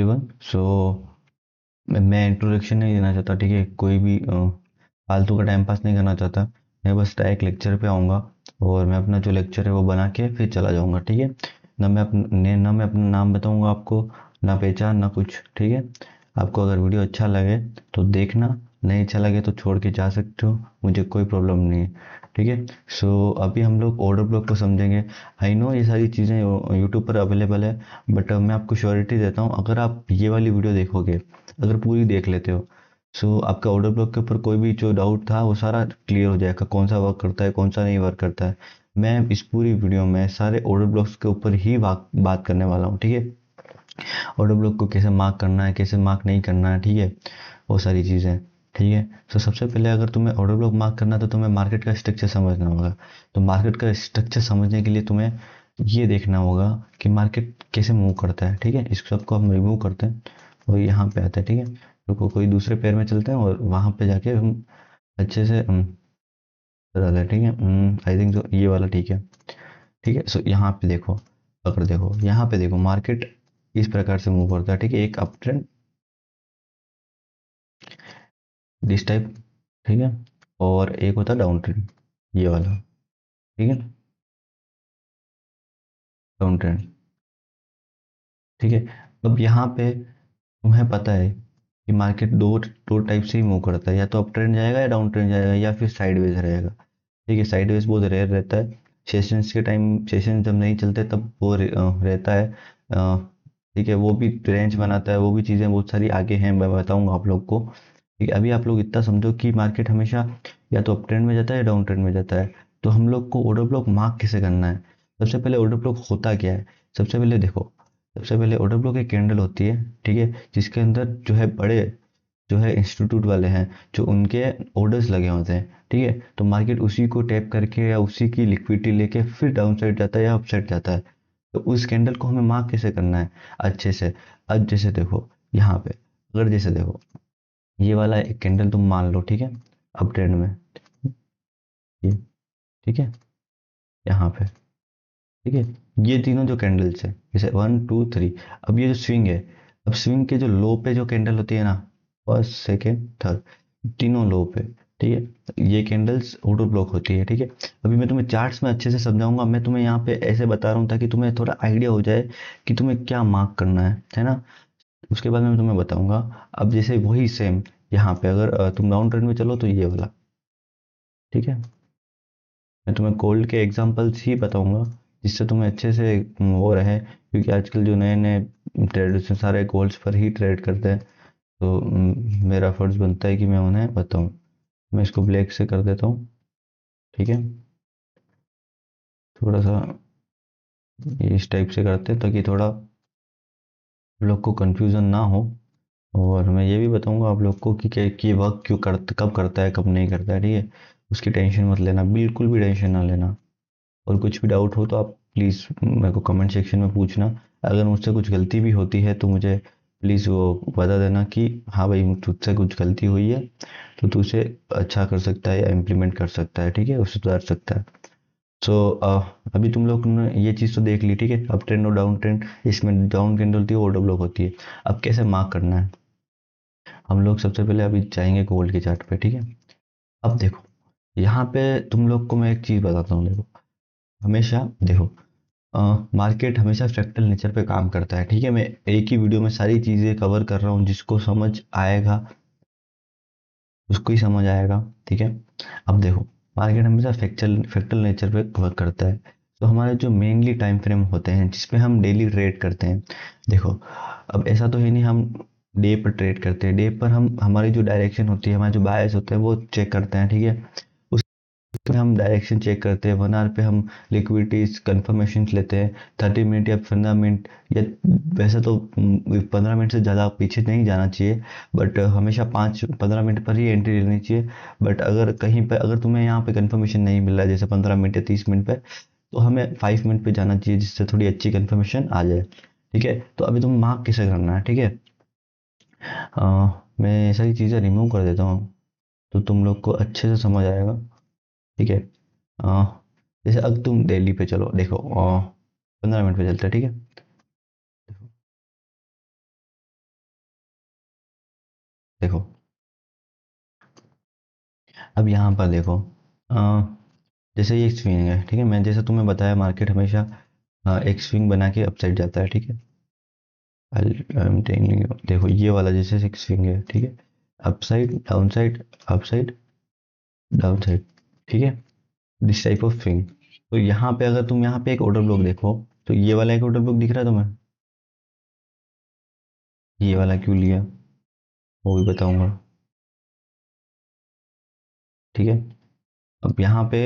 Everyone. सो मैं introduction नहीं देना चाहता, ठीक है। कोई भी फालतू का टाइम पास नहीं करना चाहता। मैं बस डायरेक्ट लेक्चर पे आऊँगा और मैं अपना जो लेक्चर है वो बना के फिर चला जाऊँगा, ठीक है। ना मैं अपना नाम बताऊँगा आपको, ना पहचान, ना कुछ, ठीक है। आपको अगर वीडियो अच्छा लगे तो देखना, नहीं अच्छा लगे तो छोड़ के जा सकते हो, मुझे कोई प्रॉब्लम नहीं है, ठीक है। सो अभी हम लोग ऑर्डर ब्लॉक को समझेंगे। आई नो ये सारी चीज़ें यूट्यूब पर अवेलेबल है, बट मैं आपको श्योरिटी देता हूँ, अगर आप ये वाली वीडियो देखोगे, अगर पूरी देख लेते हो, सो आपका ऑर्डर ब्लॉक के ऊपर कोई भी जो डाउट था वो सारा क्लियर हो जाएगा, कौन सा वर्क करता है, कौन सा नहीं वर्क करता है। मैं इस पूरी वीडियो में सारे ऑर्डर ब्लॉक्स के ऊपर ही बात करने वाला हूँ, ठीक है। ऑर्डर ब्लॉक को कैसे मार्क करना है, कैसे मार्क नहीं करना है, ठीक है, वो सारी चीज़ें, ठीक है। तो सबसे पहले अगर तुम्हें ऑर्डर ब्लॉक मार्क करना है तो तुम्हें मार्केट का स्ट्रक्चर समझना होगा। तो मार्केट का स्ट्रक्चर समझने के लिए तुम्हें ये देखना होगा कि मार्केट कैसे मूव करता है, ठीक है। इस सबको हम रिमूव करते हैं और यहाँ पे आता है, ठीक है। तो कोई दूसरे पैर में चलते हैं और वहाँ पे जाके हम अच्छे से बताते हैं, ठीक है। आई थिंक जो ये वाला ठीक है, ठीक है। सो यहाँ पे देखो, अगर देखो यहाँ पे देखो, मार्केट इस प्रकार से मूव करता है, ठीक है। एक अप ट्रेंड, दिस टाइप, ठीक है, और एक होता है डाउन ट्रेंड, ये वाला, ठीक है, डाउन ट्रेंड, ठीक है। अब यहाँ पे तुम्हें पता है कि मार्केट दो दो टाइप से ही मूव करता है, या तो अप ट्रेंड जाएगा या डाउन ट्रेंड जाएगा या फिर साइडवेज रहेगा, ठीक है। साइडवेज बहुत रेयर रहता है, सेशंस के टाइम, सेशन जब नहीं चलते तब वो रहता है, ठीक है। वो भी रेंज बनाता है, वो भी चीज़ें बहुत सारी आगे हैं, मैं बताऊंगा आप लोग को, ठीक है। अभी आप लोग इतना समझो कि मार्केट हमेशा या तो अप ट्रेंड में जाता है या डाउन ट्रेंड में जाता है। तो हम लोग को ऑर्डर ब्लॉक मार्क कैसे करना है, सबसे पहले ऑर्डर ब्लॉक होता क्या है, सबसे पहले देखो, सबसे पहले ऑर्डर ब्लॉक एक कैंडल होती है, ठीक है, जिसके अंदर जो है बड़े, जो है इंस्टीट्यूट वाले हैं, जो उनके ऑर्डर्स लगे होते हैं, ठीक है। तो मार्केट उसी को टैप करके या उसी की लिक्विडिटी लेके फिर डाउन साइड जाता है या अप साइड जाता है। तो उस कैंडल को हमें मार्क कैसे करना है अच्छे से। अब जैसे देखो यहाँ पे, अगर जैसे देखो ये वाला एक कैंडल तुम मान लो, ठीक है, अप ट्रेंड में, ये, ठीक है, यहाँ पे, ठीक है। ये तीनों जो कैंडल्स है, जैसे 1 2 3, अब ये जो स्विंग है, अब स्विंग के जो लो पे जो कैंडल होती है ना, फर्स्ट सेकेंड थर्ड, तीनों लो पे, ठीक है, ये कैंडल्स ऑर्डर ब्लॉक होती है, ठीक है। अभी मैं तुम्हें चार्ट्स में अच्छे से समझाऊंगा, मैं तुम्हें यहाँ पे ऐसे बता रहा हूँ ताकि तुम्हें थोड़ा आइडिया हो जाए कि तुम्हें क्या मार्क करना है ना। उसके बाद मैं तुम्हें बताऊंगा। अब जैसे वही सेम यहाँ पे, अगर तुम डाउन ट्रेंड में चलो तो ये वाला, ठीक है। मैं तुम्हें गोल्ड के एग्जांपल्स ही बताऊंगा जिससे तुम्हें अच्छे से वो रहे, क्योंकि आजकल जो नए नए ट्रेडर्स हैं सारे गोल्ड्स पर ही ट्रेड करते हैं। तो मेरा फर्ज बनता है कि मैं उन्हें बताऊं। मैं इसको ब्लैक से कर देता हूँ, ठीक है। थोड़ा सा इस टाइप से करते हैं ताकि थोड़ा लोग को कंफ्यूजन ना हो। और मैं ये भी बताऊंगा आप लोग को कि वर्क क्यों कब करता है, कब नहीं करता है, ठीक है। उसकी टेंशन मत लेना, बिल्कुल भी टेंशन ना लेना। और कुछ भी डाउट हो तो आप प्लीज़ मेरे को कमेंट सेक्शन में पूछना। अगर मुझसे कुछ गलती भी होती है तो मुझे प्लीज़ वो बता देना कि हाँ भाई तुझसे कुछ गलती हुई है, तो तू उसे अच्छा कर सकता है या इम्प्लीमेंट कर सकता है, ठीक है, उसे सुधार सकता है। सो अभी तुम लोग ने ये चीज़ तो देख ली, ठीक है, अप ट्रेंड और डाउन ट्रेंड, इसमें डाउन ट्रेंड होती है, ऑर्डर ब्लॉक होती है। अब कैसे मार्क करना है, हम लोग सबसे पहले अभी जाएंगे गोल्ड के चार्ट पे, ठीक है। अब देखो यहाँ पे तुम लोग को मैं एक चीज़ बताता हूँ, देखो, हमेशा देखो, मार्केट हमेशा फ्रैक्टल नेचर पे काम करता है, ठीक है। मैं एक ही वीडियो में सारी चीज़ें कवर कर रहा हूँ, जिसको समझ आएगा उसको ही समझ आएगा, ठीक है। अब देखो मार्केट हमेशा फ्रैक्चल फ्रैक्टल नेचर पे वर्क करता है। तो हमारे जो मेनली टाइम फ्रेम होते हैं जिसपे हम डेली ट्रेड करते हैं, देखो, अब ऐसा तो है नहीं हम डे पर ट्रेड करते हैं, डे पर हम हमारी जो डायरेक्शन होती है, हमारे जो बायस होते हैं वो चेक करते हैं, ठीक है। उसमें हम डायरेक्शन चेक करते हैं, 1 आवर पे हम लिक्विडिटीज कंफर्मेशन लेते हैं, 30 मिनट या 15 मिनट, या वैसे तो 15 मिनट से ज़्यादा पीछे नहीं जाना चाहिए, बट हमेशा 5 15 मिनट पर ही एंट्री लेनी चाहिए। बट अगर कहीं पर अगर तुम्हें यहाँ पे कंफर्मेशन नहीं मिल रहा है, जैसे 15 मिनट या 30 मिनट पे, तो हमें 5 मिनट पे जाना चाहिए, जिससे थोड़ी अच्छी कंफर्मेशन आ जाए, ठीक है। तो अभी तुम मार्क कैसे करना है, ठीक है। मैं सारी चीज़ें रिमूव कर देता हूँ तो तुम लोग को अच्छे से समझ आएगा, ठीक है। अ, जैसे अब तुम दिल्ली पे चलो, देखो 15 मिनट पे चलते हैं, ठीक है। देखो अब यहाँ पर देखो, अ, जैसे ये स्विंग है, ठीक है, मैं जैसे तुम्हें बताया मार्केट हमेशा एक स्विंग बना के अपसाइड जाता है, ठीक है। देखो ये वाला जैसे एक स्विंग है, ठीक है, upside down side, upside down side, ठीक है, दिस टाइप ऑफ स्विंग। तो यहाँ पे अगर तुम यहाँ पे एक ऑर्डर ब्लॉक देखो, तो ये वाला एक ऑर्डर ब्लॉक दिख रहा है तुम्हें, ये वाला क्यों लिया वो भी बताऊंगा, ठीक है। अब यहाँ पे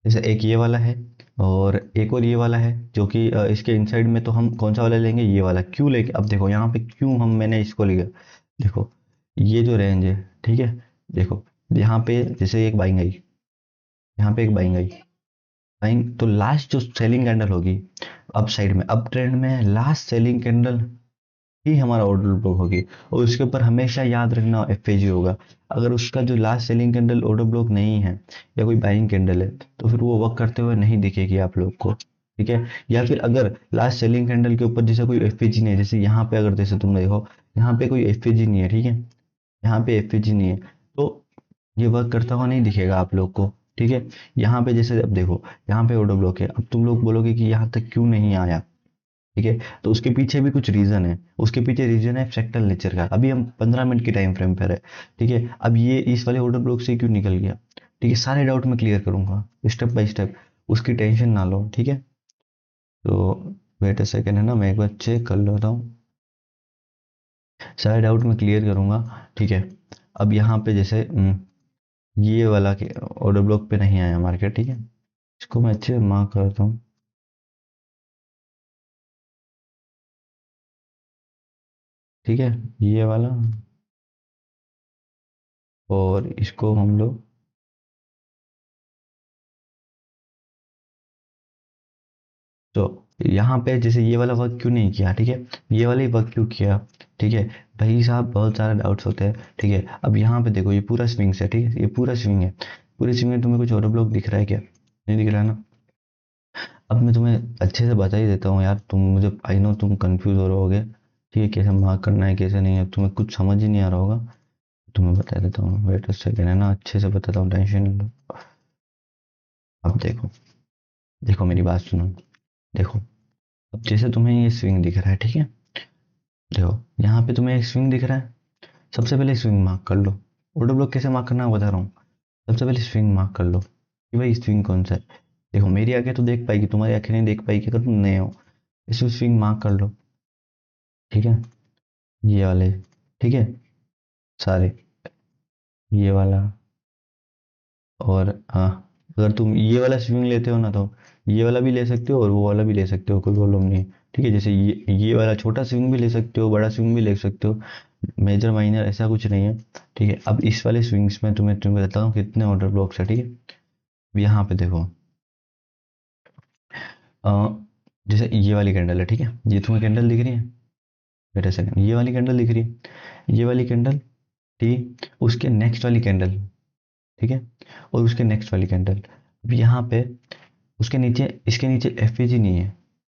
जैसे एक ये वाला है और एक और ये वाला है, जो कि इसके इनसाइड में तो हम कौन सा वाला लेंगे, ये वाला क्यों लेंगे। अब देखो यहाँ पे क्यों हम मैंने इसको लिया, देखो ये जो रेंज है, ठीक है, देखो यहाँ पे जैसे एक बाइंग आई, यहाँ पे एक बाइंग आई, बाइंग तो लास्ट जो सेलिंग कैंडल होगी अप साइड में, अप ट्रेंड में लास्ट सेलिंग कैंडल ही हमारा ऑर्डर ब्लॉक होगी। और उसके ऊपर हमेशा याद रखना एफएजी होगा। अगर उसका जो last selling candle order block नहीं है या कोई बाइंग कैंडल है, तो फिर वो वर्क करते हुए नहीं दिखेगी आप लोग को, ठीक है। या फिर अगर लास्ट सेलिंग कैंडल के ऊपर जैसे कोई एफएजी नहीं है, जैसे यहाँ पे अगर जैसे तुम देखो यहाँ पे कोई एफएजी नहीं है, ठीक है, यहाँ पे एफएजी नहीं है, तो ये वर्क करता हुआ नहीं दिखेगा आप लोग को, ठीक है। यहाँ पे जैसे अब देखो यहाँ पे ऑर्डर ब्लॉक है, अब तुम लोग बोलोगे कि यहाँ तक क्यों नहीं आया, ठीक है, तो उसके पीछे भी कुछ रीजन है, उसके पीछे रीजन है फ्रैक्टल नेचर का। अभी हम 15 मिनट के टाइम फ्रेम पर है, ठीक है। अब ये इस वाले ऑर्डर ब्लॉक से क्यों निकल गया, ठीक है, सारे डाउट मैं क्लियर करूंगा स्टेप बाय स्टेप, उसकी टेंशन ना लो, ठीक है। तो वेट अ सेकेंड है ना, मैं एक बार चेक कर लेता हूँ, सारे डाउट मैं क्लियर करूंगा, ठीक है। अब यहाँ पे जैसे ये वाला के ऑर्डर ब्लॉक पे नहीं आया मार्केट, ठीक है, इसको मैं अच्छे से मार्क करता हूँ, ठीक है, ये वाला, और इसको हम लोग, तो यहाँ पे जैसे ये वाला वर्क क्यों नहीं किया, ठीक है, ये वाला ही वर्क क्यों किया, ठीक है। भाई साहब बहुत सारे डाउट्स होते हैं, ठीक है। अब यहाँ पे देखो ये पूरा स्विंग है, ठीक है, ये पूरा स्विंग है, पूरे स्विंग में तुम्हें कुछ और ब्लॉक दिख रहा है क्या, नहीं दिख रहा है ना। अब मैं तुम्हें अच्छे से बता ही देता हूँ यार, तुम मुझे आई नो तुम कंफ्यूज हो रहे होगे, ठीक है, कैसे मार्क करना है कैसे नहीं है, तुम्हें कुछ समझ ही नहीं आ रहा होगा, तुम्हें बता देता हूँ, वेट अ सेकेंड है ना, अच्छे से बताता हूँ, टेंशन नहीं लो। अब देखो, देखो मेरी बात सुनो, देखो अब जैसे तुम्हें ये स्विंग दिख रहा है, ठीक है, देखो यहाँ पे तुम्हें एक स्विंग दिख रहा है, सबसे पहले स्विंग मार्क कर लो। ऑर्डर ब्लॉक कैसे मार्क करना है बता रहा हूँ, सबसे पहले स्विंग मार्क कर लो कि भाई स्विंग कौन सा है। देखो मेरी आंखें तो देख पाएगी, तुम्हारी आंखें नहीं देख पाएगी अगर तुम नए हो, इसमें स्विंग मार्क कर लो, ठीक है, ये वाले, ठीक है, सारे, ये वाला, और अगर तुम ये वाला स्विंग लेते हो ना, तो ये वाला भी ले सकते हो और वो वाला भी ले सकते हो, कोई प्रॉब्लम नहीं है, ठीक है। जैसे ये वाला छोटा स्विंग भी ले सकते हो, बड़ा स्विंग भी ले सकते हो, मेजर माइनर ऐसा कुछ नहीं है, ठीक है। अब इस वाले स्विंग्स में तुम्हें बताता हूँ कितने ऑर्डर ब्लॉक्स है, ठीक है। अब यहाँ पे देखो, अ, जैसे ये वाली कैंडल है, ठीक है, ये तुम्हें कैंडल दिख रही है, वेट अ सेकंड, ये वाली कैंडल दिख रही है, ये वाली कैंडल, ठीक, उसके नेक्स्ट वाली कैंडल, ठीक है, और उसके नेक्स्ट वाली कैंडल। अब यहाँ पे उसके नीचे, इसके नीचे एफएजी नहीं है,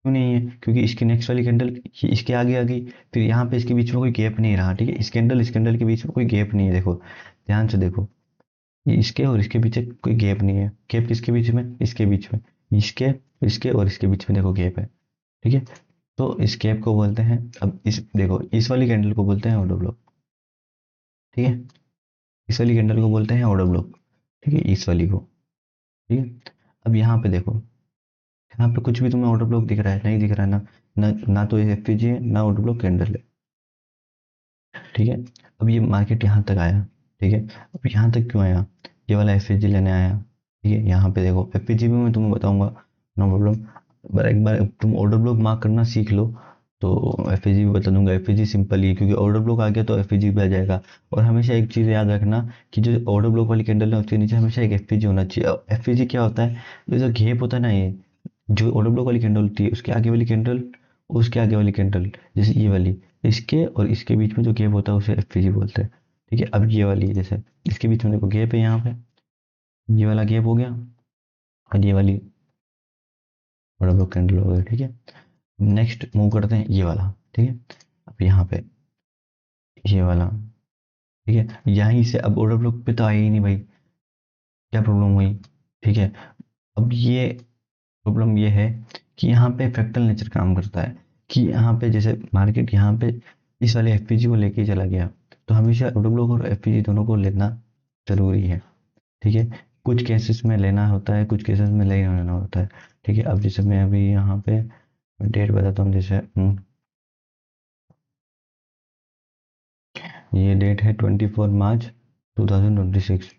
क्यों नहीं है, क्योंकि इसकी नेक्स्ट वाली कैंडल इसके आगे आ गई, फिर यहाँ पे इसके बीच में कोई गैप नहीं रहा, ठीक है, इस कैंडल के बीच में कोई गैप नहीं है, देखो ध्यान से देखो, ये इसके और इसके पीछे कोई गैप नहीं है, गैप किसके बीच में, इसके बीच में, इसके इसके और इसके बीच में देखो गैप है, ठीक है। तो इस गैप को बोलते हैं, अब इस देखो इस वाली कैंडल को बोलते हैं ऑर्डर ब्लॉक, ठीक है, इस वाली कैंडल को बोलते हैं ऑर्डर ब्लॉक, ठीक है, इस वाली को, ठीक है। अब यहाँ पे देखो, यहाँ पे कुछ भी तुम्हें ऑर्डर ब्लॉक दिख रहा है, नहीं दिख रहा है ना, ना तो ये एफपीजी है ना ऑर्डर ब्लॉक कैंडल है, ठीक है। अब ये मार्केट यहाँ तक आया, ठीक है, अब यहाँ तक क्यों आया, ये वाला एफपीजी लेने आया, ठीक है। यहाँ पे देखो एफपीजी भी मैं तुम्हें बताऊंगा, नो प्रॉब्लम, पर एक बार तुम ऑर्डर ब्लॉक मार्क करना सीख लो, तो एफपीजी भी बता दूंगा। एफपीजी सिंपल ही है, क्योंकि ऑर्डर ब्लॉक आ गया तो एफपीजी भी आ जाएगा। और हमेशा एक चीज़ याद रखना कि जो ऑर्डर ब्लॉक वाली कैंडल है उसके नीचे हमेशा एक एफपीजी होना चाहिए। एफपीजी क्या होता है, जो घेप होता है ना, ये जो ऑर्डर ब्लॉक वाली कैंडल होती है उसके आगे वाली कैंडल, उसके आगे वाली कैंडल, जैसे ये वाली, इसके और इसके बीच में जो गैप होता है उसे एफपीजी बोलते हैं, ठीक है। अब ये वाली जैसे इसके बीच में देखो गैप है, यहाँ पे ये वाला गैप हो गया, और ये वाली ऑर्डर ब्लॉक कैंडल हो गई, ठीक है। नेक्स्ट मूव करते हैं ये वाला, ठीक है। अब यहाँ पे ये वाला, ठीक है, यहीं से अब ऑर्डर ब्लॉक पे तो आया ही नहीं भाई, क्या प्रॉब्लम हुई? ठीक है, अब ये प्रॉब्लम ये है कि यहाँ पे फ्रैक्टल नेचर काम करता है, कि यहाँ पे जैसे मार्केट यहाँ पे इस वाले एफपीजी को लेके चला गया, तो हमेशा ऑर्डर ब्लॉक और एफपीजी दोनों को लेना जरूरी है। ठीक है, कुछ केसेस में लेना होता है, कुछ केसेस में नहीं लेना होता है। ठीक है, अब जैसे मैं अभी यहाँ पे डेट बताता हूँ, जैसे ये डेट है 24 मार्च 2026।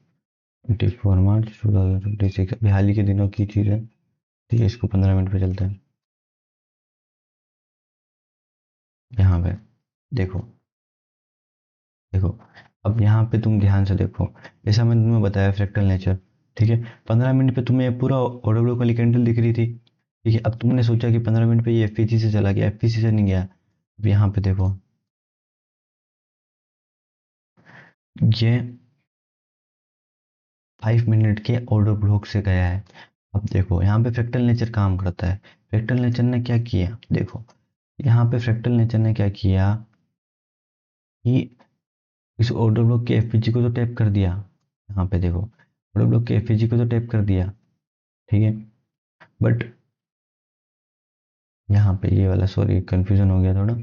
24 मार्च 2026 अभी हाल ही के दिनों की चीज़ है। ठीक है, इसको 15 मिनट पे चलते हैं। यहाँ पे देखो, देखो, अब यहाँ पे तुम ध्यान से देखो, जैसा मैंने तुम्हें बताया फ्रैक्टल नेचर। ठीक है, 15 मिनट पे तुम्हें ये पूरा ऑर्डर ब्लॉक वाली कैंडल दिख रही थी। ठीक है, अब तुमने सोचा कि 15 मिनट पे ये एफपीजी से चला गया, एफपीजी से नहीं गया। अब यहाँ पे देखो, ये 5 मिनट के ऑर्डर ब्लॉक से गया है। अब देखो यहाँ पे फ्रैक्टल नेचर काम करता है। फ्रैक्टल नेचर ने क्या किया, देखो यहाँ पे फ्रैक्टल नेचर ने क्या किया कि इस ऑर्डर ब्लॉक के एफपीजी को तो टैप कर दिया। यहाँ पे देखो, ऑर्डर ब्लॉक के एफपीजी को तो टैप कर दिया। ठीक है, बट यहाँ पे ये वाला, सॉरी कंफ्यूजन हो गया थोड़ा।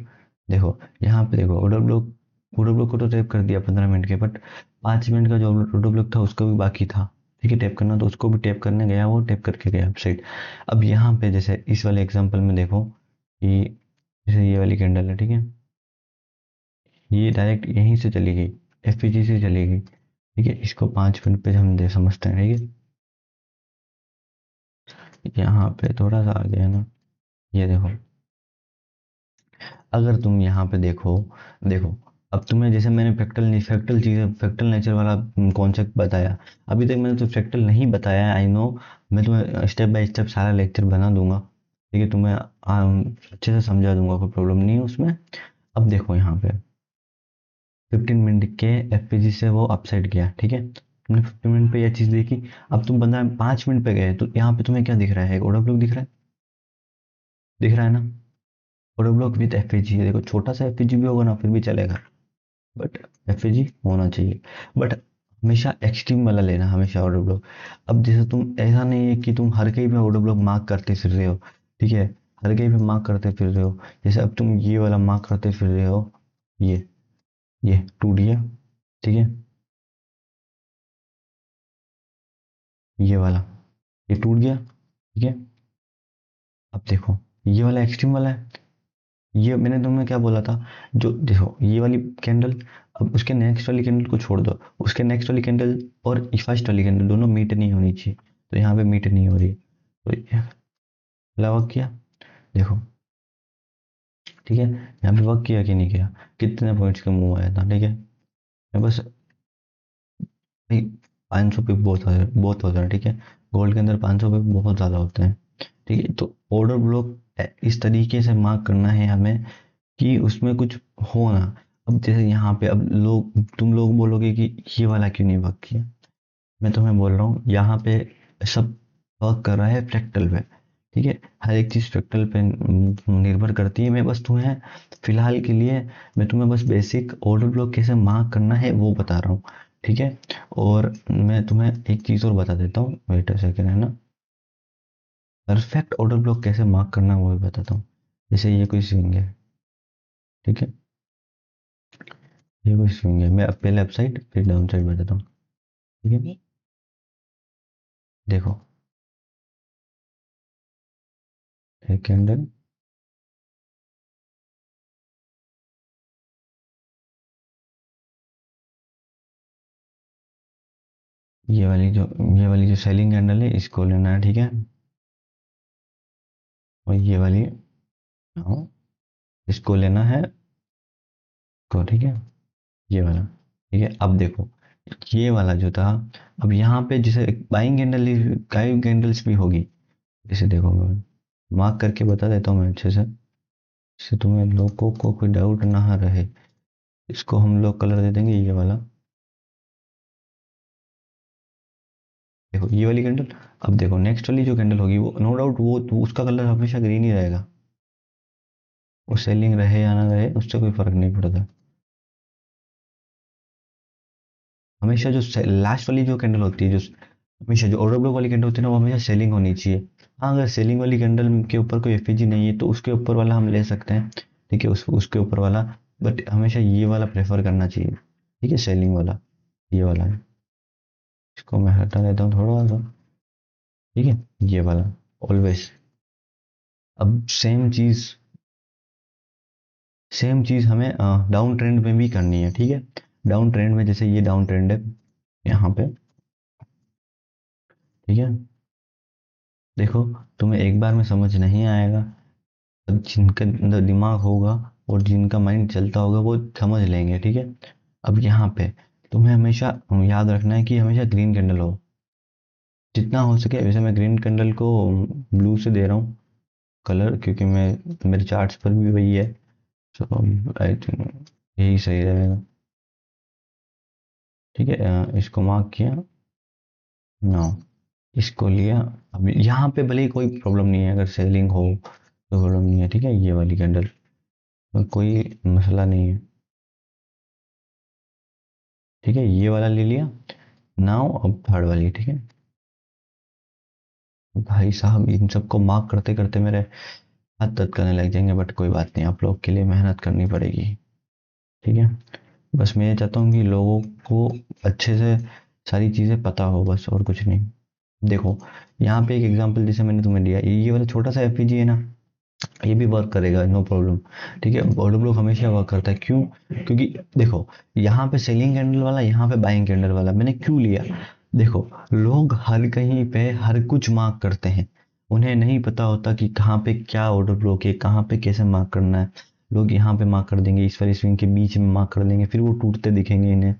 देखो यहाँ पे देखो, ऑर्डर ब्लॉक को तो टैप कर दिया 15 मिनट के, बट 5 मिनट का जो ऑर्डर ब्लॉक था उसका भी बाकी था। ठीक है, टैप करना, तो उसको भी टैप करने गया, वो टैप करके गया साइड। अब यहाँ पे जैसे इस वाले एग्जांपल में देखो कि जैसे ये वाली कैंडल है, ठीक है, ये डायरेक्ट यहीं से चली गई, एफपीजी से चली गई। ठीक है, इसको 5 मिनट पे हम दे समझते हैं। ठीक है, यहाँ पे थोड़ा सा आ गया ना, ये देखो, अगर तुम यहाँ पे देखो, देखो, अब तुम्हें जैसे मैंने फ्रैक्टल चीज़ें, फ्रैक्टल नेचर वाला कॉन्सेप्ट बताया। अभी तक मैंने तो फ्रैक्टल नहीं बताया है, आई नो। मैं तुम्हें स्टेप बाय स्टेप सारा लेक्चर बना दूंगा। ठीक है, तुम्हें अच्छे से समझा दूंगा, कोई प्रॉब्लम नहीं है उसमें। अब देखो यहाँ पे 15 मिनट के एफपीजी से वो अपसाइड गया। ठीक है, तुमने 15 मिनट पे यह चीज़ देखी। अब तुम 5 मिनट पे गए, तो यहाँ पे तुम्हें क्या दिख रहा है, एक ऑर्डर ब्लॉक दिख रहा है, दिख रहा है ना? ऑर्डर ब्लॉक विद एफपीजी, देखो छोटा सा एफपीजी भी होगा ना फिर भी चलेगा, बट एफएजी होना चाहिए। बट हमेशा एक्सट्रीम वाला लेना, हमेशा ऑर्डर ब्लॉक। अब जैसे तुम, ऐसा नहीं है कि तुम हर कहीं पे ऑर्डर ब्लॉक मार्क करते फिर रहे हो। ठीक है, हर कहीं पे मार्क करते फिर रहे हो। जैसे अब तुम ये वाला मार्क करते फिर रहे हो, ये टूट गया। ठीक है, ये वाला, ये टूट गया। ठीक है, अब देखो, ये वाला एक्सट्रीम वाला है। ये मैंने तुम्हें क्या बोला था, जो देखो ये वाली कैंडल, अब उसके नेक्स्ट वाली कैंडल को छोड़ दो, उसके नेक्स्ट वाली कैंडल और फर्स्ट वाली कैंडल दोनों मीट नहीं होनी चाहिए, तो यहाँ पे मीट नहीं हो रही, तो ये वाला वर्क किया। देखो, ठीक है, यहाँ पे वर्क किया कि नहीं किया, कितने पॉइंट्स का मूव आया था। ठीक है, मैं बस भाई, 500 पिप बहुत होता है। ठीक है, गोल्ड के अंदर 500 पिप बहुत ज़्यादा होते हैं। ठीक है, तो ऑर्डर ब्लॉक इस तरीके से मार्क करना है हमें कि उसमें कुछ हो ना। अब जैसे यहाँ पे, अब तुम लोग बोलोगे कि ये वाला क्यों नहीं वर्क किया। मैं तुम्हें बोल रहा हूँ यहाँ पे सब वर्क कर रहा है फ्रैक्टल पे। ठीक है, हर एक चीज़ फ्रैक्टल पे निर्भर करती है। मैं बस तुम्हें फिलहाल के लिए, मैं तुम्हें बस बेसिक ऑर्डर ब्लॉक कैसे मार्क करना है वो बता रहा हूँ। ठीक है, और मैं तुम्हें एक चीज़ और बता देता हूँ, वेट अ सेकेंड, है ना, परफेक्ट ऑर्डर ब्लॉक कैसे मार्क करना है वो भी बताता हूँ। जैसे ये कोई स्विंग है, ठीक है, ये कोई स्विंग है, मैं अब पहले अप साइड फिर डाउन साइड बताता हूँ। ठीक है, देखो, एक कैंडल, ये वाली जो सेलिंग कैंडल है इसको लेना है। ठीक है, और ये वाली, हाँ, इसको लेना है तो। ठीक है, ये वाला। ठीक है, अब देखो, ये वाला जो था, अब यहाँ पे जैसे बाइंग कैंडल, बाइंग कैंडल्स भी होगी। जैसे देखो, मैं मार्क करके बता देता हूँ मैं अच्छे से, जिससे तुम्हें लोगों को कोई डाउट ना रहे। इसको हम लोग कलर दे देंगे ये वाला। देखो ये वाली कैंडल। अब देखो नेक्स्ट वाली जो कैंडल होगी, वो नो डाउट वो उसका कलर हमेशा ग्रीन ही रहेगा। वो सेलिंग रहे या ना रहे उससे कोई फर्क नहीं पड़ता। हमेशा जो लास्ट वाली जो कैंडल होती है, जो हमेशा जो ऑर्डर ब्लॉक वाली कैंडल होती है ना, वो हमेशा सेलिंग होनी चाहिए। हाँ, अगर सेलिंग वाली कैंडल के ऊपर कोई एफईजी नहीं है तो उसके ऊपर वाला हम ले सकते हैं, ठीक है, उसके ऊपर वाला। बट हमेशा ये वाला प्रेफर करना चाहिए, ठीक है, सेलिंग वाला ये वाला है। इसको मैं हटा देता हूँ थोड़ा सा, ठीक है, ये वाला ऑलवेज। अब सेम चीज हमें डाउन ट्रेंड में भी करनी है, ठीक है। डाउन ट्रेंड में जैसे ये डाउन ट्रेंड है यहाँ पे, ठीक है। देखो, तुम्हें एक बार में समझ नहीं आएगा, अब जिनका अंदर दिमाग होगा और जिनका माइंड चलता होगा वो समझ लेंगे, ठीक है। अब यहाँ पे तुम्हें हमेशा याद रखना है कि हमेशा ग्रीन कैंडल हो, जितना हो सके। वैसे मैं ग्रीन कैंडल को ब्लू से दे रहा हूँ कलर, क्योंकि मैं मेरे चार्ट्स पर भी वही है। सो आई थिंक यही सही रहेगा, ठीक है। इसको मार्क किया ना, इसको लिया। अब यहाँ पे भले ही कोई प्रॉब्लम नहीं है, अगर सेलिंग हो तो प्रॉब्लम नहीं है, ठीक है। ये वाली कैंडल तो कोई मसला नहीं है, ठीक है। ये वाला ले लिया। नाउ अब थर्ड वाली, ठीक है। भाई साहब, इन सबको मार्क करते करते मेरे हाथ दर्द करने लग जाएंगे, बट कोई बात नहीं, आप लोग के लिए मेहनत करनी पड़ेगी, ठीक है। बस मैं ये चाहता हूँ कि लोगों को अच्छे से सारी चीज़ें पता हो, बस, और कुछ नहीं। देखो, यहाँ पे एक एग्जांपल जैसे मैंने तुम्हें दिया, ये वाला छोटा सा एफपीजी है ना, ये भी वर्क करेगा, नो प्रॉब्लम, ठीक है। बॉर्डर ब्लॉक हमेशा वर्क करता है, क्यों? क्योंकि देखो, यहाँ पे सेलिंग कैंडल वाला, यहाँ पे बाइंग कैंडल वाला मैंने क्यों लिया। देखो, लोग हर कहीं पे हर कुछ मार्क करते हैं, उन्हें नहीं पता होता कि कहाँ पे क्या ऑर्डर ब्लॉक है, कहाँ पे कैसे मार्क करना है। लोग यहाँ पे मार्क कर देंगे, इस वाली स्विंग के बीच में मार्क कर देंगे, फिर वो टूटते दिखेंगे इन्हें,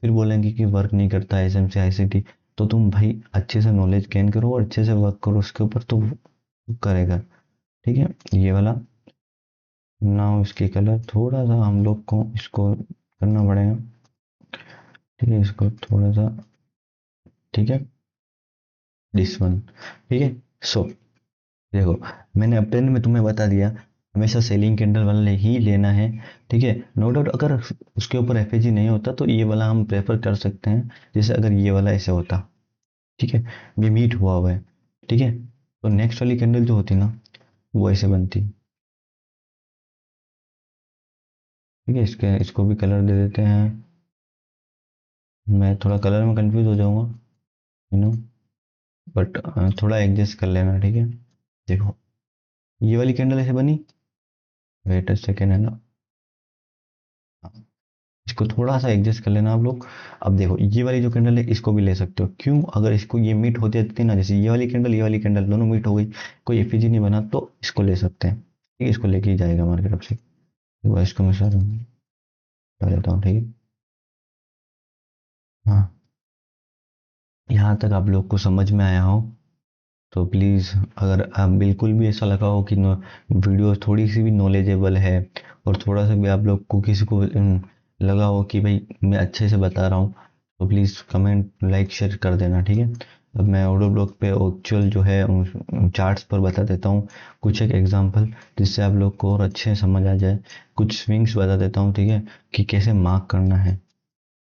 फिर बोलेंगे कि वर्क नहीं करता एस एम सी आई सी टी। तो तुम भाई अच्छे से नॉलेज गेन करो और अच्छे से वर्क करो उसके ऊपर, तो वो करेगा, ठीक है। ये वाला नाउ, इसके कलर थोड़ा सा हम लोग को इसको करना पड़ेगा, ठीक है, इसको थोड़ा सा, ठीक है, दिस वन, ठीक है। सो देखो, मैंने अप्रैल में तुम्हें बता दिया, हमेशा सेलिंग कैंडल वाला ही लेना है, ठीक है। नो डाउट, अगर उसके ऊपर एफएजी नहीं होता तो ये वाला हम प्रेफर कर सकते हैं, जैसे अगर ये वाला ऐसे होता, ठीक है, ये मीट हुआ है, ठीक है, तो नेक्स्ट वाली कैंडल जो होती ना, वो ऐसे बनती, ठीक है। इसको भी कलर दे देते हैं। मैं थोड़ा कलर में कंफ्यूज हो जाऊंगा, यू नो, बट थोड़ा एडजस्ट कर लेना, ठीक है। देखो, ये वाली कैंडल ऐसे बनी, वेट अ सेकेंड, है ना। हाँ, इसको थोड़ा सा एडजस्ट कर लेना आप लोग। अब देखो, ये वाली जो कैंडल है इसको भी ले सकते हो, क्यों? अगर इसको ये मीट होती जाती ना, जैसे ये वाली कैंडल दोनों मीट हो गई, कोई एफईजी नहीं बना, तो इसको ले सकते हैं, ठीक है। इसको लेके ही जाएगा मार्केट अब से। तो इसको मैं सर हटा देता हूँ, ठीक है। हाँ, यहाँ तक आप लोग को समझ में आया हो तो प्लीज़, अगर आप बिल्कुल भी ऐसा लगा हो कि वीडियो थोड़ी सी भी नॉलेजेबल है, और थोड़ा सा भी आप लोग को किसी को लगा हो कि भाई मैं अच्छे से बता रहा हूँ, तो प्लीज़ कमेंट, लाइक, शेयर कर देना, ठीक है। अब मैं ऑडियो ब्लॉग पे एक्चुअल जो है चार्ट्स पर बता देता हूँ कुछ एक एग्जांपल, जिससे आप लोग को और अच्छे से समझ आ जाए। कुछ स्विंग्स बता देता हूँ, ठीक है, कि कैसे मार्क करना है,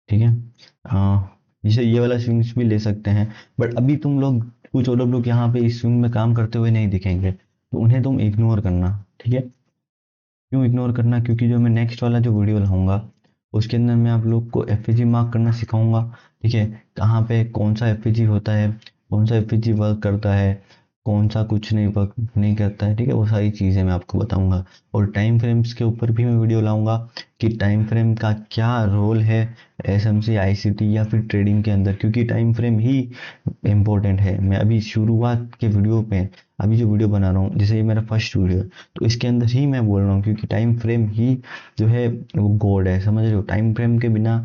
ठीक है। जैसे ये वाला स्विंग्स भी ले सकते हैं, बट अभी तुम लोग कुछ और लोग यहाँ पे इस स्विंग में काम करते हुए नहीं दिखेंगे, तो उन्हें तुम इग्नोर करना, ठीक है। क्यों इग्नोर करना? क्योंकि जो मैं नेक्स्ट वाला जो वीडियो लाऊंगा, उसके अंदर मैं आप लोग को एफईजी मार्क करना सिखाऊंगा, ठीक है। कहाँ पे कौन सा एफईजी होता है, कौन सा एफईजी वर्क करता है, कौन सा कुछ नहीं वर्क नहीं करता है, ठीक है, वो सारी चीज़ें मैं आपको बताऊंगा। और टाइम फ्रेम्स के ऊपर भी मैं वीडियो लाऊंगा कि टाइम फ्रेम का क्या रोल है एसएमसी आईसीटी या फिर ट्रेडिंग के अंदर, क्योंकि टाइम फ्रेम ही इम्पोर्टेंट है। मैं अभी शुरुआत के वीडियो पे, अभी जो वीडियो बना रहा हूँ, जैसे ये मेरा फर्स्ट वीडियो है, तो इसके अंदर ही मैं बोल रहा हूँ, क्योंकि टाइम फ्रेम ही जो है वो गॉड है, समझ रहे हो। टाइम फ्रेम के बिना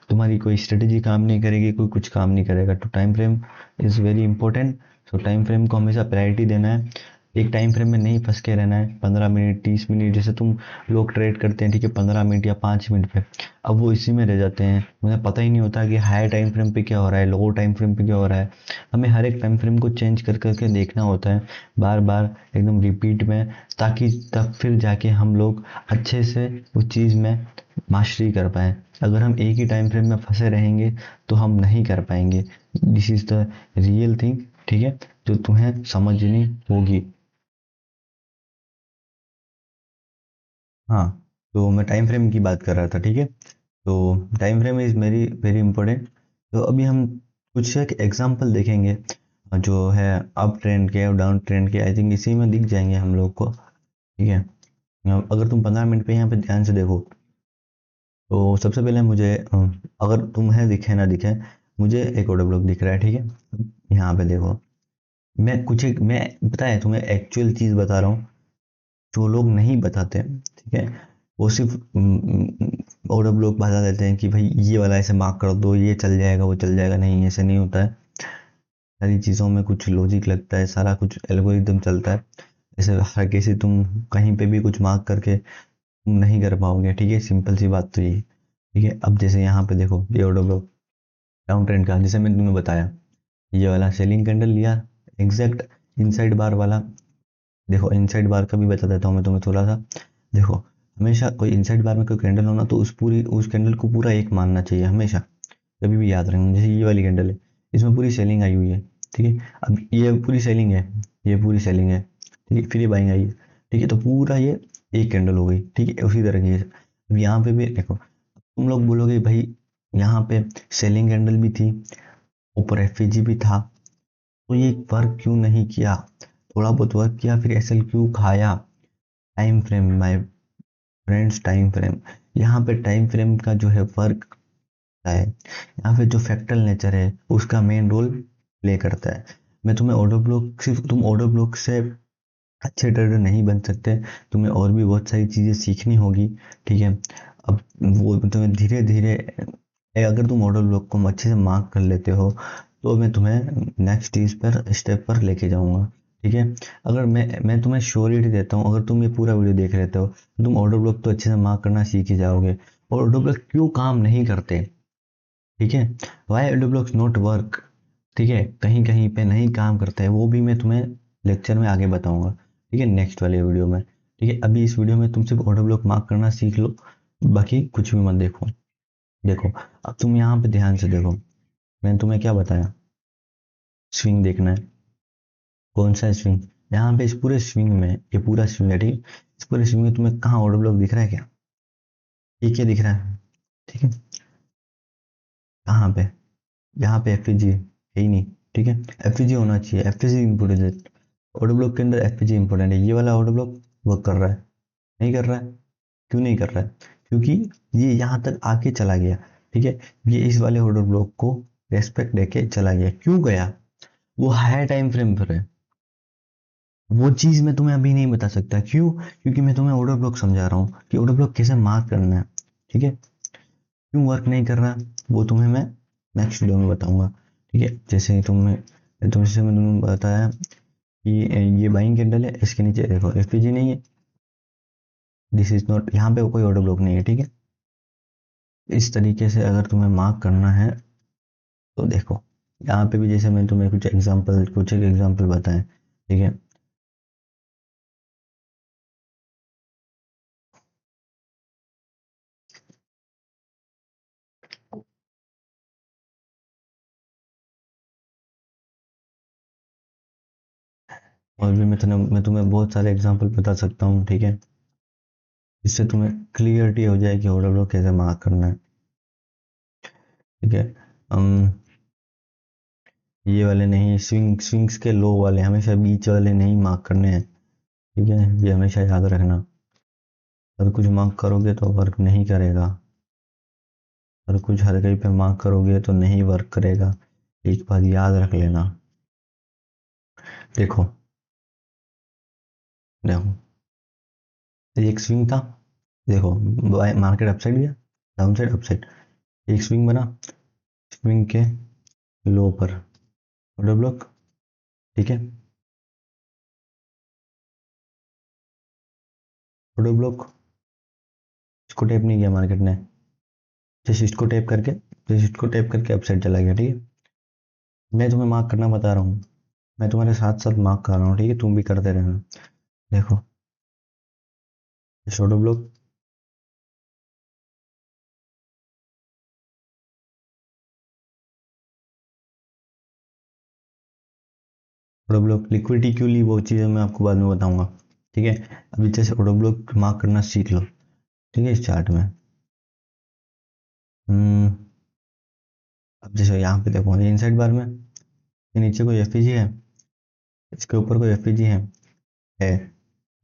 तुम्हारी कोई स्ट्रेटेजी काम नहीं करेगी, कोई कुछ काम नहीं करेगा, तो time frame is very important. So time frame को हमेशा प्रायोरिटी देना है, एक टाइम फ्रेम में नहीं फंस के रहना है 15 मिनट 30 मिनट, जैसे तुम लोग ट्रेड करते हैं ठीक है 15 मिनट या 5 मिनट पे, अब वो इसी में रह जाते हैं, उन्हें पता ही नहीं होता कि हाई टाइम फ्रेम पे क्या हो रहा है, लो टाइम फ्रेम पे क्या हो रहा है। हमें हर एक टाइम फ्रेम को चेंज कर करके देखना होता है, बार बार एकदम रिपीट में, ताकि तब फिर जाके हम लोग अच्छे से उस चीज़ में मास्टरी कर पाए। अगर हम एक ही टाइम फ्रेम में फंसे रहेंगे तो हम नहीं कर पाएंगे। This is the real thing, ठीक है, जो तुम्हें समझनी होगी। हाँ, तो मैं टाइम फ्रेम की बात कर रहा था, ठीक है। तो time frame is very very important. तो अभी हम कुछ एक एग्जांपल देखेंगे, जो है अप ट्रेंड के और डाउन ट्रेंड के, आई थिंक इसी में दिख जाएंगे हम लोग को, ठीक है। अगर तुम 15 मिनट पे यहाँ पे ध्यान से देखो, तो सबसे पहले मुझे अगर तुम्हें दिखे ना दिखे, मुझे एक ऑडियो ब्लॉग दिख रहा है, ठीक है। अब यहाँ पे देखो, मैं कुछ एक, मैं पता है तुम्हें एक्चुअल चीज़ बता रहा हूँ जो लोग नहीं बताते, ठीक है। वो सिर्फ ऑडियो ब्लॉग बता देते हैं कि भाई ये वाला ऐसे मार्क कर दो, ये चल जाएगा वो चल जाएगा, नहीं ऐसे नहीं होता है। सारी चीज़ों में कुछ लॉजिक लगता है, सारा कुछ एल्गोरिदम चलता है। जैसे हर किसी तुम कहीं पे भी कुछ मार्क करके तुम नहीं कर पाओगे, ठीक है, सिंपल सी बात तो ये, ठीक है। अब जैसे यहाँ पे देखो, ये ऑडियो ब्लॉग डाउन ट्रेंड का, जैसे मैंने तुम्हें बताया, ये वाला सेलिंग कैंडल लिया, एग्जैक्ट इनसाइड बार वाला। देखो इनसाइड बार का भी बता देता हूँ मैं तुम्हें थोड़ा सा। देखो, हमेशा कोई इनसाइड बार में कोई कैंडल हो ना, तो उस कैंडल को पूरा एक मानना चाहिए हमेशा, कभी भी याद रखना। जैसे ये वाली कैंडल है, इसमें पूरी सेलिंग आई हुई है, ठीक है। अब ये पूरी सेलिंग है, ये पूरी सेलिंग है, ठीक है, फिर ये बाइंग आई है, ठीक है। तो पूरा ये एक कैंडल हो गई, ठीक है, उसी तरह की है। अब यहाँ पे भी देखो, तुम लोग बोलोगे भाई यहाँ पे सेलिंग कैंडल भी थी, ऊपर एफईजी भी था, तो ये वर्क क्यों नहीं किया, थोड़ा बहुत वर्क किया फिर एसएल क्यों खाया। Time frame my friends, time frame, यहाँ पे टाइम फ्रेम का जो है वर्क है, यहाँ पे जो फैक्टल नेचर है उसका मेन रोल प्ले करता है। मैं तुम्हें ऑडियो ब्लॉक, सिर्फ तुम ऑडियो ब्लॉक से अच्छे ट्रेडर नहीं बन सकते, तुम्हें और भी बहुत सारी चीज़ें सीखनी होगी, ठीक है। अब वो तुम्हें धीरे धीरे, अगर तुम ऑडियो ब्लॉक को अच्छे से मार्क कर लेते हो, तो मैं तुम्हें नेक्स्ट चीज़ पर स्टेप पर लेके जाऊंगा, ठीक है। अगर मैं तुम्हें श्योरिटी देता हूँ, अगर तुम ये पूरा वीडियो देख लेते हो तो तुम ऑडियो ब्लॉक तो अच्छे से मार्क करना सीख ही जाओगे। और ऑडियो ब्लॉक क्यों काम नहीं करते, ठीक है, why audio blocks not work, ठीक है, कहीं कहीं पे नहीं काम करता है, वो भी मैं तुम्हें लेक्चर में आगे बताऊंगा, ठीक है, नेक्स्ट वाले वीडियो में, ठीक है। अभी इस वीडियो में तुम सिर्फ ऑडियो ब्लॉक मार्क करना सीख लो, बाकी कुछ भी मत देखो। देखो, अब तुम यहाँ पे ध्यान से देखो, मैंने तुम्हें क्या बताया, स्विंग देखना है, कौन सा स्विंग, यहाँ पे इस पूरे स्विंग में, ये पूरा स्विंग है, ठीक है, इस पूरे स्विंग में तुम्हें कहाँ ऑडियो ब्लॉक दिख रहा है क्या, ये क्या दिख रहा है, ठीक है, कहाँ पे, यहाँ पे एफईजी है ही नहीं, ठीक है। एफईजी होना चाहिए, एफईजी इंपोर्टेंट है, ऑडियो ब्लॉक के अंदर एफईजी इंपॉर्टेंट है। ये वाला ऑडियो ब्लॉक वर्क कर रहा है, नहीं कर रहा है, क्यों नहीं कर रहा है, क्योंकि ये यहाँ तक आके चला गया, ठीक है। ये इस वाले ऑडियो ब्लॉक को रेस्पेक्ट देके चला गया, क्यों गया, वो हायर टाइम फ्रेम पर है। वो चीज मैं तुम्हें अभी नहीं बता सकता, क्यों, क्योंकि मैं तुम्हें ऑडियो ब्लॉक समझा रहा हूँ कि ऑडियो ब्लॉक कैसे मार्क करना है, ठीक है। क्यों वर्क नहीं कर रहा, वो तुम्हें मैं नेक्स्ट वीडियो में बताऊंगा, ठीक है। जैसे तुमसे मैंने तुम्हें बताया कि ये बाइंग कैंडल है, इसके नीचे देखो एफपीजी नहीं है, दिस इज नॉट, यहाँ पे कोई ऑडियो ब्लॉक नहीं है, ठीक है। इस तरीके से अगर तुम्हें मार्क करना है तो देखो, यहाँ पे भी जैसे मैंने तुम्हें कुछ एक एग्जाम्पल बताए, ठीक है। और भी मैं तुम्हें बहुत सारे एग्जाम्पल बता सकता हूँ, ठीक है, इससे तुम्हें क्लियरिटी हो जाए कि ऑडियो ब्लॉक कैसे मार्क करना है, ठीक है। हम ये वाले नहीं, स्विंग्स के लो वाले, हमेशा बीच वाले नहीं मार्क करने हैं, ठीक है, ये हमेशा याद रखना। अगर कुछ मार्क करोगे तो वर्क नहीं करेगा, अगर कुछ हर कहीं पे मार्क करोगे तो नहीं वर्क करेगा, एक बात याद रख लेना। देखो, देखो, एक स्विंग था, देखो, मार्केट अपसाइड गया, डाउन साइड अपसाइड, एक स्विंग बना, स्विंग के लो पर ऑर्डर ब्लॉक, ठीक है। ऑर्डर ब्लॉक, इसको टैप नहीं किया मार्केट ने, जस्ट इसको टैप करके, अपसाइड चला गया। ठीक है, मैं तुम्हें मार्क करना बता रहा हूँ, मैं तुम्हारे साथ साथ मार्क कर रहा हूँ, ठीक है, तुम भी करते रहना। देखो order block, order block liquidity क्यों ली वो चीज़ें मैं आपको बाद में बताऊंगा। ठीक है, अभी जैसे ऑर्डर ब्लॉक मार्क करना सीख लो। ठीक है, इस चार्ट में हम्म, अब जैसे यहाँ पे देखो ये इनसाइड बार में, ये नीचे कोई एफईजी है, इसके ऊपर कोई एफईजी है।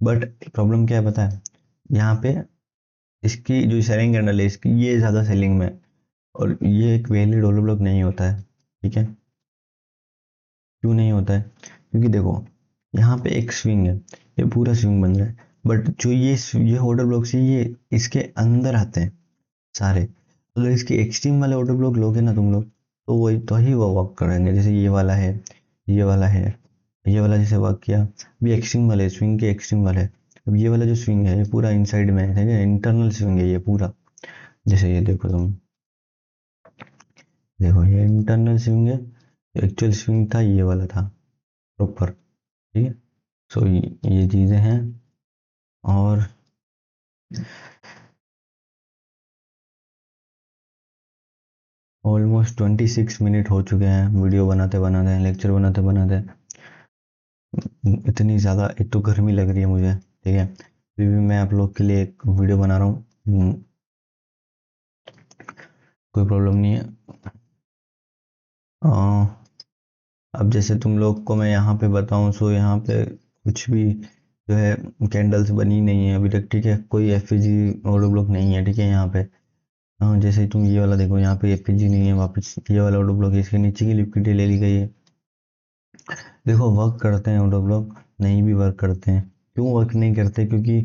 बट प्रॉब्लम क्या है पता है, यहाँ पे इसकी जो सेलिंग कैंडल है इसकी, ये ज़्यादा सेलिंग में, और ये एक वैलिड ऑर्डर ब्लॉक नहीं होता है। ठीक है, क्यों नहीं होता है, क्योंकि देखो यहाँ पे एक स्विंग है, ये पूरा स्विंग बन रहा है, बट जो ये ऑर्डर ब्लॉक से ये इसके अंदर आते हैं सारे। अगर इसके एक्सट्रीम वाले ऑर्डर ब्लॉक लोगे ना तुम लोग, तो वही तो ही वो वर्क करेंगे। जैसे ये वाला है, ये वाला है, ये वाला जैसे वर्क किया, अभी एक्सट्रीम वाले स्विंग के एक्सट्रीम वाले। अब ये वाला जो स्विंग है ये पूरा इनसाइड में है, ठीक है, इंटरनल स्विंग है ये पूरा। जैसे ये देखो तुम, देखो ये इंटरनल स्विंग है, एक्चुअल स्विंग था ये वाला था प्रॉपर। ठीक है, सो ये चीज़ें हैं। और ऑलमोस्ट 26 मिनट हो चुके हैं वीडियो बनाते बनाते, लेक्चर बनाते बनाते। इतनी ज़्यादा, एक तो गर्मी लग रही है मुझे, ठीक है, फिर भी मैं आप लोग के लिए एक वीडियो बना रहा हूँ। कोई प्रॉब्लम नहीं है। अ, अब जैसे तुम लोग को मैं यहाँ पे बताऊँ, सो यहाँ पे कुछ भी जो है कैंडल्स बनी नहीं है अभी तक। ठीक है, कोई एफईजी ऑर्डर ब्लॉक नहीं है। ठीक है, यहाँ पे हाँ, जैसे तुम ये वाला देखो, यहाँ पे एफईजी नहीं है, वापस ये वाला ऑर्डर ब्लॉक है, इसके नीचे की लिक्विडिटी ले ली गई है। देखो वर्क करते हैं ऑर्डर ब्लॉक, नहीं भी वर्क करते हैं। क्यों वर्क नहीं करते, क्योंकि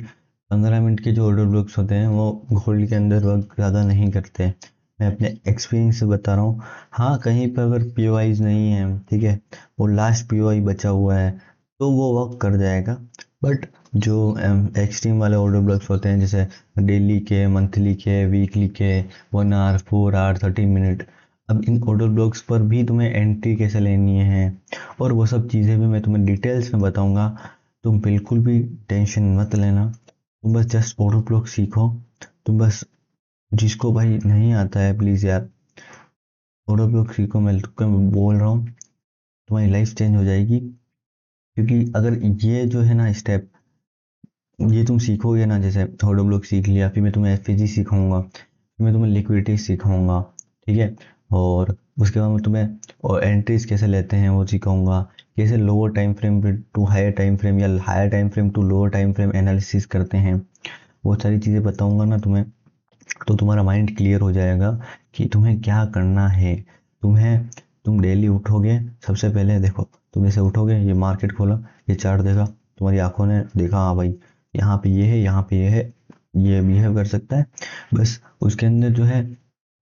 15 मिनट के जो ऑर्डर ब्लॉक्स होते हैं वो गोल्ड के अंदर वर्क ज़्यादा नहीं करते। मैं अपने एक्सपीरियंस से बता रहा हूँ। हाँ, कहीं पर अगर पीओआईज नहीं है, ठीक है, वो लास्ट पीओआई बचा हुआ है, तो वो वर्क कर जाएगा। बट जो एक्सट्रीम वाले ऑर्डर ब्लॉक्स होते हैं, जैसे डेली के, मंथली के, वीकली के, 1 आवर, 4 आवर, 30 मिनट, अब इन ऑर्डर ब्लॉक्स पर भी तुम्हें एंट्री कैसे लेनी है और वो सब चीज़ें भी मैं तुम्हें डिटेल्स में बताऊंगा। तुम बिल्कुल भी टेंशन मत लेना, तुम बस जस्ट ऑर्डर ब्लॉक सीखो। तुम बस, जिसको भाई नहीं आता है प्लीज़ यार, ऑर्डर ब्लॉक सीखो, मैं तुमको बोल रहा हूँ, तुम्हारी लाइफ चेंज हो जाएगी। क्योंकि अगर ये जो है ना स्टेप, ये तुम सीखोगे ना, जैसे ऑर्डर ब्लॉक सीख लिया, फिर मैं तुम्हें एफईजी सिखाऊंगा, फिर मैं तुम्हें लिक्विडिटी सिखाऊंगा। ठीक है, और उसके बाद मैं तुम्हें और एंट्रीज कैसे लेते हैं वो सिखाऊंगा, कैसे lower time frame to higher time frame या higher time frame to lower time frame analysis करते हैं, वो सारी चीज़ें बताऊंगा ना तुम्हें। तो तुम्हारा माइंड क्लियर हो जाएगा कि तुम्हें क्या करना है। तुम्हें, तुम डेली उठोगे, सबसे पहले देखो, तुम जैसे उठोगे, ये मार्केट खोला, ये चार्ट देखा, तुम्हारी आंखों ने देखा हाँ भाई यहाँ पे ये है, यहाँ पे ये है, ये बिहेव कर सकता है। बस उसके अंदर जो है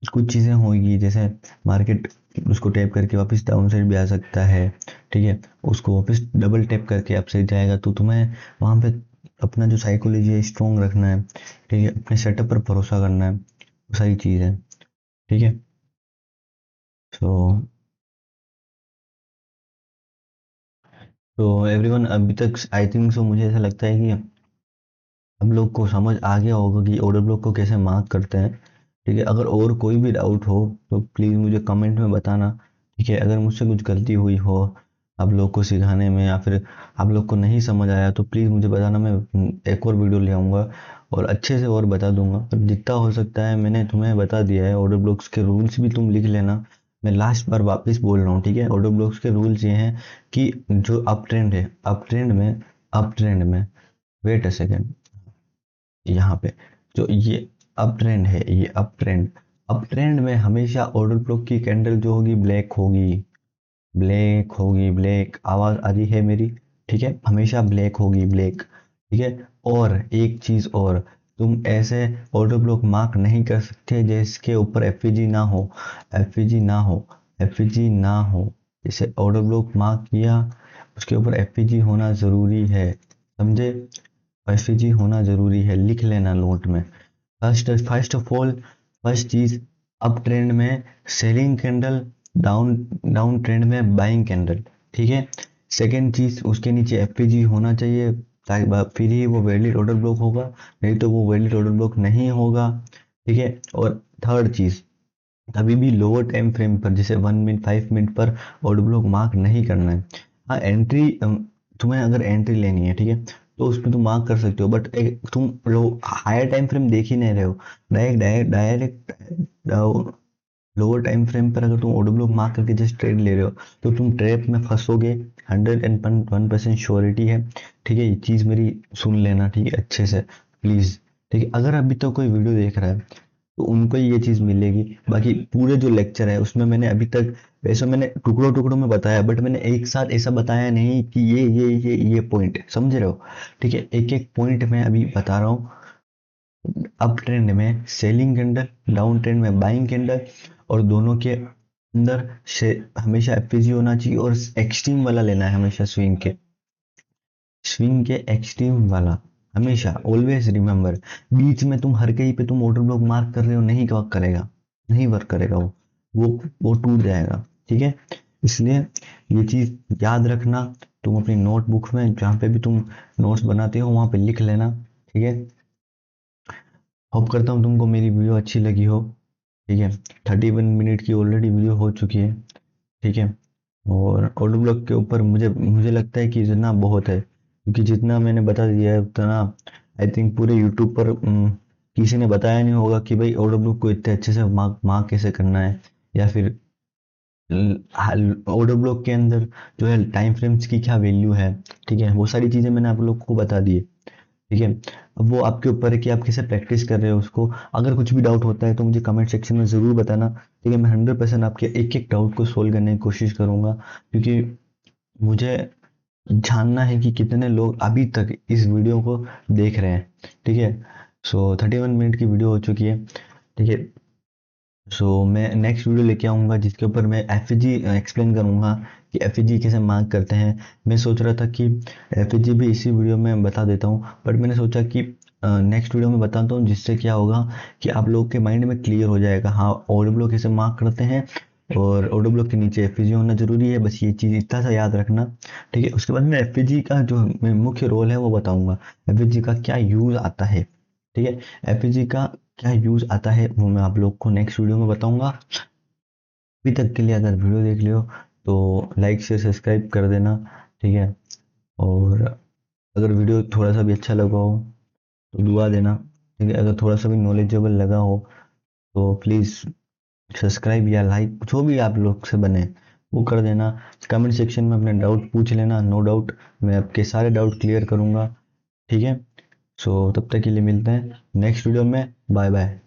कुछ चीज़ें होगी, जैसे मार्केट उसको टैप करके वापस डाउन साइड भी आ सकता है। ठीक है, उसको वापस डबल टैप करके अप साइड जाएगा, तो तुम्हें वहाँ पे अपना जो साइकोलॉजी है स्ट्रॉन्ग रखना है। ठीक है, अपने सेटअप पर भरोसा करना है, वो सारी चीज़ है। ठीक है, सो तो एवरीवन, अभी तक आई थिंक सो मुझे ऐसा लगता है कि हम लोग को समझ आ गया होगा कि ऑर्डर ब्लॉक को कैसे मार्क करते हैं। ठीक है, अगर और कोई भी डाउट हो तो प्लीज़ मुझे कमेंट में बताना। ठीक है, अगर मुझसे कुछ गलती हुई हो आप लोग को सिखाने में, या फिर आप लोग को नहीं समझ आया, तो प्लीज़ मुझे बताना, मैं एक और वीडियो ले आऊँगा और अच्छे से और बता दूंगा। पर जितना हो सकता है मैंने तुम्हें बता दिया है। ऑर्डर ब्लॉक्स के रूल्स भी तुम लिख लेना, मैं लास्ट बार वापस बोल रहा हूँ। ठीक है, ऑर्डर ब्लॉक्स के रूल्स ये हैं कि जो अप ट्रेंड है, अप ट्रेंड में, वेट अ सेकेंड, यहाँ पे जो ये अप ट्रेंड है, ये अप ट्रेंड में हमेशा ऑर्डर ब्लॉक की कैंडल जो होगी ब्लैक होगी, ब्लैक। आवाज आ रही है मेरी? ठीक है, हमेशा ब्लैक होगी, ब्लैक। ठीक है, और एक चीज और, तुम ऐसे ऑर्डर ब्लॉक मार्क नहीं कर सकते जिसके ऊपर एफईजी ना हो, एफईजी ना हो, एफईजी ना हो। जैसे ऑर्डर ब्लॉक मार्क किया, उसके ऊपर एफईजी होना जरूरी है, समझे? एफईजी होना जरूरी है, लिख लेना नोट में। फर्स्ट ऑफ ऑल, फर्स्ट चीज, अप ट्रेंड में selling candle, down down trend में बाइंग कैंडल, ठीक है। सेकेंड चीज, उसके नीचे एफईजी होना चाहिए, ताकि फिर ही वो वैलिड ऑर्डर ब्लॉक होगा, नहीं तो वो वैलिड ऑर्डर ब्लॉक नहीं होगा, ठीक है। और थर्ड चीज, कभी भी लोअर टाइम फ्रेम पर जैसे 1 मिनट 5 मिनट पर ऑर्डर ब्लॉक मार्क नहीं करना है। हाँ, एंट्री, तुम्हें अगर एंट्री लेनी है, ठीक है, तो उसमें तुम मार्क कर सकते हो, बट तुम हायर टाइम फ्रेम देख ही नहीं रहे हो, direct direct lower time frame पर अगर तुम ऑर्डर ब्लॉक मार्क करके जस्ट ट्रेड ले रहे हो, तो तुम ट्रैप में फंसोगे, 101% श्योरिटी है, ठीक है। ये चीज़ मेरी सुन लेना, ठीक है, अच्छे से प्लीज़, ठीक है। अगर अभी तो कोई वीडियो देख रहा है तो उनको ही ये चीज़ मिलेगी, बाकी पूरे जो लेक्चर है उसमें मैंने अभी तक, वैसे मैंने टुकड़ों टुकड़ों में बताया, बट मैंने एक साथ ऐसा बताया नहीं कि ये पॉइंट, समझ रहे हो, ठीक है। एक एक पॉइंट मैं अभी बता रहा हूँ। अप ट्रेंड में सेलिंग कैंडल, डाउन ट्रेंड में बाइंग कैंडल, और दोनों के अंदर से हमेशा एफपीजी होना चाहिए, और एक्सट्रीम वाला लेना है हमेशा, स्विंग के एक्सट्रीम वाला, हमेशा ऑलवेज रिमेंबर। बीच में तुम हर कहीं पे तुम ऑर्डर ब्लॉक मार्क कर रहे हो, नहीं वर्क करेगा, नहीं वर्क करेगा वो टूट जाएगा, ठीक है। इसलिए ये चीज याद रखना, तुम अपनी नोटबुक में जहाँ पे भी तुम नोट्स बनाते हो वहां पे लिख लेना, ठीक है। होप करता हूँ तुमको मेरी वीडियो अच्छी लगी हो, ठीक है। 31 मिनट की ऑलरेडी वीडियो हो चुकी है, ठीक है। और ऑडियो ब्लॉग के ऊपर मुझे मुझे लगता है कि इतना बहुत है, क्योंकि जितना मैंने बता दिया है उतना आई थिंक पूरे यूट्यूब पर किसी ने बताया नहीं होगा कि भाई ऑडियो ब्लॉग को इतने अच्छे से मार्क मार्क कैसे करना है, या फिर ऑडियो ब्लॉग के अंदर जो है टाइम फ्रेम्स की क्या वैल्यू है, ठीक है। वो सारी चीज़ें मैंने आप लोग को बता दी है, ठीक है। अब वो आपके ऊपर है कि आप कैसे प्रैक्टिस कर रहे हो उसको। अगर कुछ भी डाउट होता है तो मुझे कमेंट सेक्शन में ज़रूर बताना, ठीक है। मैं 100% आपके एक एक डाउट को सोल्व करने की कोशिश करूंगा, क्योंकि मुझे जानना है कि कितने लोग अभी तक इस वीडियो को देख रहे हैं, ठीक है। सो 31 मिनट की वीडियो हो चुकी है, ठीक है। सो मैं नेक्स्ट वीडियो लेके आऊँगा जिसके ऊपर मैं एफईजी एक्सप्लेन करूँगा कि एफईजी कैसे मार्क करते हैं। मैं सोच रहा था कि एफईजी भी इसी वीडियो में बता देता हूँ, बट मैंने सोचा कि नेक्स्ट वीडियो में बताता हूँ, जिससे क्या होगा कि आप लोगों के माइंड में क्लियर हो जाएगा, हाँ ऑडियो ब्लॉक कैसे मार्क करते हैं, और ऑडियो ब्लॉक के नीचे एफईजी होना जरूरी है, बस ये चीज़ इतना सा याद रखना, ठीक है। उसके बाद मैं एफईजी का जो मुख्य रोल है वो बताऊँगा, एफईजी का क्या यूज़ आता है, ठीक है। एफईजी का क्या यूज़ आता है वो मैं आप लोग को नेक्स्ट वीडियो में बताऊंगा। अभी तक के लिए अगर वीडियो देख लियो तो लाइक शेयर सब्सक्राइब कर देना, ठीक है। और अगर वीडियो थोड़ा सा भी अच्छा लगा हो तो दुआ देना, ठीक है। अगर थोड़ा सा भी नॉलेजेबल लगा हो तो प्लीज़ सब्सक्राइब या लाइक जो भी आप लोग से बने वो कर देना। कमेंट सेक्शन में अपने डाउट पूछ लेना, नो डाउट मैं आपके सारे डाउट क्लियर करूँगा, ठीक है। सो तब तक के लिए मिलते हैं नेक्स्ट वीडियो में, बाय बाय।